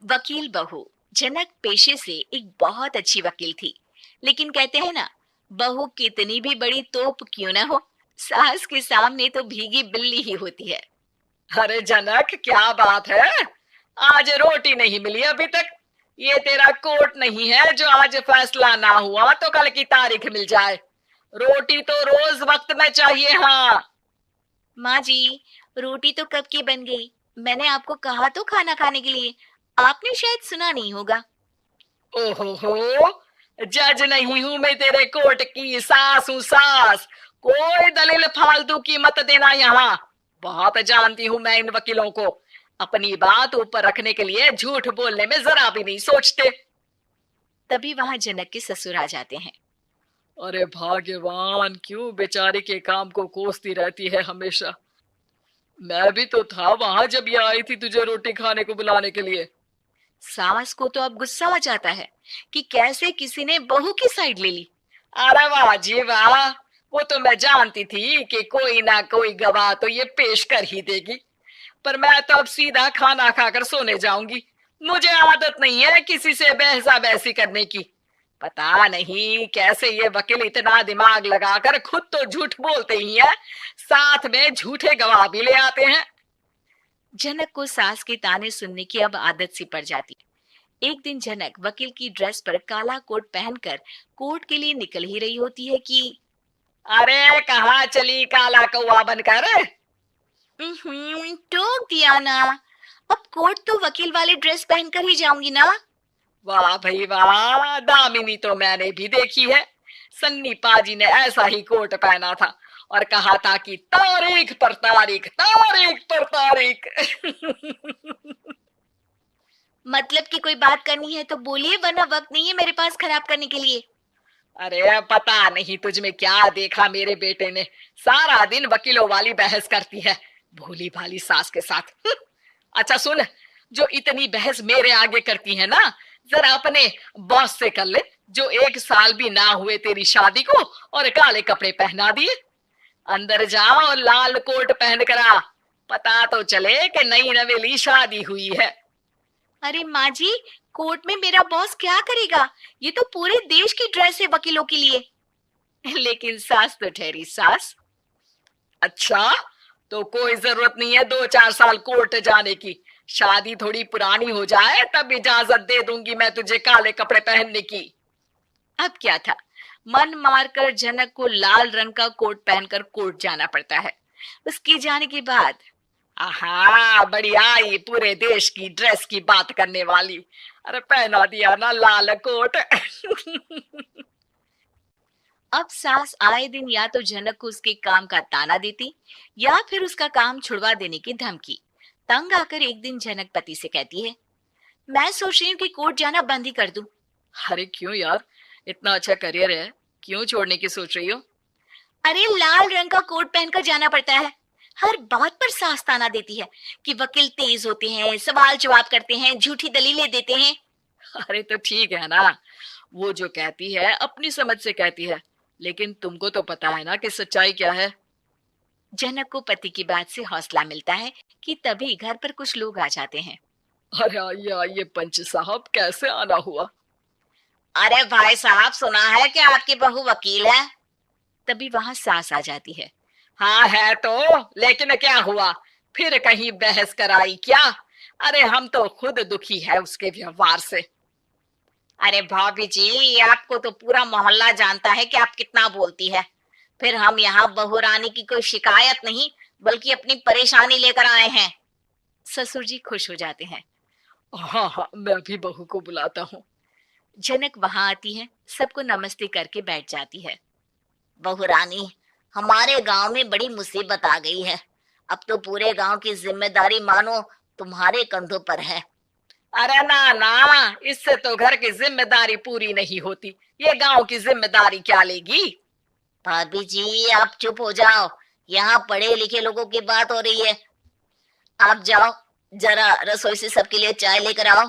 वकील बहू। जनक पेशे से एक बहुत अच्छी वकील थी, लेकिन कहते हैं ना, बहू कितनी भी बड़ी तोप क्यों ना हो, सास के सामने तो भीगी बिल्ली ही होती है। अरे जनक, क्या बात है? आज रोटी नहीं मिली अभी तक। ये तेरा कोर्ट नहीं है जो आज फैसला ना हुआ तो कल की तारीख मिल जाए। रोटी तो रोज वक्त में चाहिए। हाँ। माँ जी, रोटी तो कब की बन गई। मैंने आपको कहा तो खाना खाने के लिए, आपने शायद सुना नहीं होगा। ओहो हो, जज नहीं हूं मैं तेरे कोर्ट की, सास हूं सास। कोई दलील फालतू की मत देना यहाँ। बहुत जानती हूं मैं इन वकीलों को। अपनी बात ऊपर रखने के लिए झूठ बोलने में जरा भी नहीं सोचते। तभी वहां जनक के ससुर आ जाते हैं। अरे भाग्यवान, क्यों बेचारी के काम को कोसती रहती है हमेशा। मैं भी तो था वहां जब ये आई थी तुझे रोटी खाने को बुलाने के लिए। सास को तो अब गुस्सा आ जाता है कि कैसे किसी ने बहू की साइड ले ली। अरे वाह जी वाह। वो तो मैं जानती थी कि कोई ना कोई गवाह तो ये पेश कर ही देगी। पर मैं तो अब सीधा खाना खाकर सोने जाऊंगी। मुझे आदत नहीं है किसी से बहसा बहसी करने की। पता नहीं कैसे ये वकील इतना दिमाग लगाकर खुद तो झूठ बोलते ही हैं, साथ में झूठे गवाह भी ले आते हैं। जनक को सास के ताने सुनने की अब आदत सी पड़ जाती। एक दिन जनक वकील की ड्रेस पर काला कोट पहनकर कोर्ट के लिए निकल ही रही होती है कि अरे कहाँ चली काला कौवा बनकर? टोक दिया ना। अब कोर्ट तो वकील वाले ड्रेस पहनकर ही जाऊंगी ना। वाह भाई वाह, दामिनी तो मैंने भी देखी है। सन्नी पाजी ने ऐसा ही कोट पहना था और कहा था कि तारीख पर तारीख, तारीख पर तारीख। मतलब कि कोई बात करनी है तो बोलिए, वरना वक्त नहीं है मेरे पास खराब करने के लिए। अरे पता नहीं तुझ में क्या देखा मेरे बेटे ने, सारा दिन वकीलों वाली बहस करती है, भोली भाली सास के साथ। अच्छा सुन, जो इतनी बहस मेरे आगे करती है ना, जरा अपने बॉस से कर ले, जो 1 साल भी ना हुए तेरी शादी को और काले कपड़े पहना दिए। अंदर जाओ और लाल कोट पहन कर आ, पता तो चले कि नई नवेली शादी हुई है। अरे माँ जी, कोर्ट में मेरा बॉस क्या करेगा, ये तो पूरे देश की ड्रेस है वकीलों के लिए। लेकिन सास तो ठहरी सास। अच्छा, तो कोई जरूरत नहीं है 2-4 साल कोर्ट जाने की। शादी थोड़ी पुरानी हो जाए तब इजाजत दे दूंगी मैं तुझे काले कपड़े पहनने की। अब क्या था, मन मारकर जनक को लाल रंग का कोट पहनकर कोर्ट जाना पड़ता है। उसके जाने के बाद आहा, बढ़िया, ये पूरे देश की ड्रेस की बात करने वाली। अरे पहना दिया ना लाल कोट। अब सास आए दिन या तो जनक को उसके काम का ताना देती, या फिर उसका काम छुड़वा देने की धमकी। तंग आकर एक दिन जनक पति से कहती है, मैं सोच रही हूँ कि कोर्ट जाना बंद ही कर दूं। अरे क्यों यार, इतना अच्छा करियर है, क्यों छोड़ने की सोच रही हो? अरे लाल रंग का कोट पहनकर जाना पड़ता है। हर बात पर सास ताना देती है कि वकील तेज होते हैं, सवाल जवाब करते हैं, झूठी दलीलें देते हैं। अरे तो ठीक है ना, वो जो कहती है अपनी समझ से कहती है, लेकिन तुमको तो पता है ना कि सच्चाई क्या है। जनक को पति की बात से हौसला मिलता है कि तभी घर पर कुछ लोग आ जाते हैं। अरे आइए पंच साहब, कैसे आना हुआ? अरे भाई साहब, सुना है कि आपकी बहू वकील है। तभी वहां सास आ जाती है। हाँ है तो, लेकिन क्या हुआ? फिर कहीं बहस कराई क्या? अरे हम तो खुद दुखी है उसके व्यवहार से। अरे भाभी जी, आपको तो पूरा मोहल्ला जानता है कि आप कितना बोलती है। फिर हम यहाँ बहू रानी की कोई शिकायत नहीं, बल्कि अपनी परेशानी लेकर आए हैं। ससुर जी खुश हो जाते हैं। हाँ हाँ, मैं भी बहू को बुलाता हूँ। जनक वहां आती है, सबको नमस्ते करके बैठ जाती है। बहू रानी, हमारे गांव में बड़ी मुसीबत आ गई है। अब तो पूरे गांव की जिम्मेदारी मानो तुम्हारे कंधों पर है। अरे ना ना, इससे तो घर की जिम्मेदारी पूरी नहीं होती, ये गांव की जिम्मेदारी क्या लेगी? भाभी जी, आप चुप हो जाओ। यहाँ पढ़े लिखे लोगों की बात हो रही है। आप जाओ, जरा रसोई से सबके लिए चाय लेकर आओ।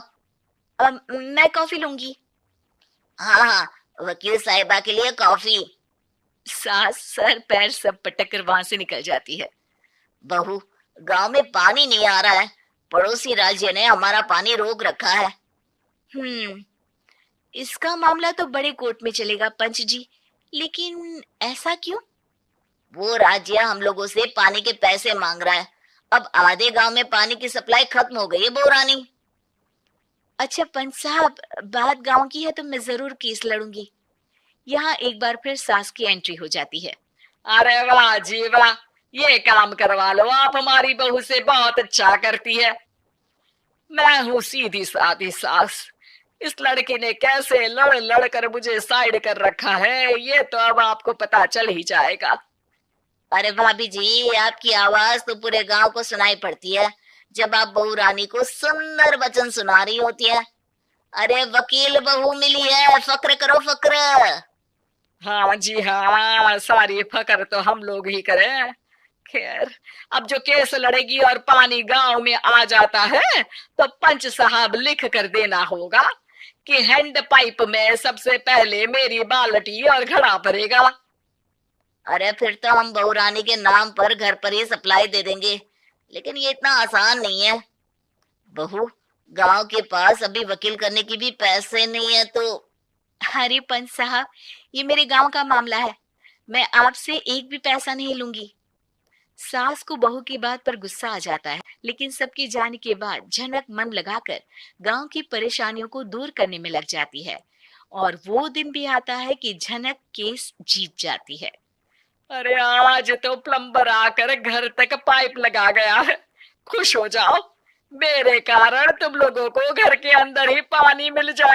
मैं कॉफी लूंगी। हाँ हाँ, वकील साहिबा के लिए कॉफी। सास सर पैर सब पटक कर वहां से निकल जाती है। बहू, गांव में पानी नहीं आ रहा है, पड़ोसी राज्य ने हमारा पानी रोक रखा है। इसका मामला तो बड़े कोर्ट में चलेगा पंच जी, लेकिन ऐसा क्यों? वो राज्य हम लोगों से पानी के पैसे मांग रहा है। अब आधे गांव में पानी की सप्लाई खत्म हो गई है बहुरानी। अच्छा पंच साहब, बात गांव की है तो मैं जरूर केस लड़ूंगी। यहाँ एक बार फिर सास की एंट्री हो जाती है। अरे वाह जी वाह, ये काम करवा लो, आप हमारी बहू से बहुत अच्छा करती है। मैं हूँ सीधी सादी सास। इस लड़की ने कैसे लड़ लड़ कर मुझे साइड कर रखा है, ये तो अब आपको पता चल ही जाएगा। अरे भाभी जी, आपकी आवाज तो पूरे गांव को सुनाई पड़ती है जब आप बहू रानी को सुंदर वचन सुना रही होती है। अरे वकील बहू मिली है, फक्र करो फक्र। हाँ जी हाँ, सारी फकर तो हम लोग ही करें। खैर, अब जो केस लड़ेगी और पानी गांव में आ जाता है तो पंच साहब लिख कर देना होगा कि हैंड पाइप में सबसे पहले मेरी बाल्टी और घड़ा भरेगा। अरे फिर तो हम बहू रानी के नाम पर घर पर ही सप्लाई दे देंगे, लेकिन ये इतना आसान नहीं है। बहू, गांव के पास अभी वकील करने की भी पैसे नहीं है तो। अरे पंच साहब, ये मेरे गांव का मामला है, मैं आपसे एक भी पैसा नहीं लूंगी। सास को बहू की बात पर गुस्सा आ जाता है, लेकिन सबके जाने के बाद झनक मन लगाकर गांव की परेशानियों को दूर करने में लग जाती है। और वो दिन भी आता है कि झनक केस जीत जाती है। अरे आज तो प्लम्बर आकर घर तक पाइप लगा गया है। खुश हो जाओ, मेरे कारण तुम लोगों को घर के अंदर ही पानी मिल जाए।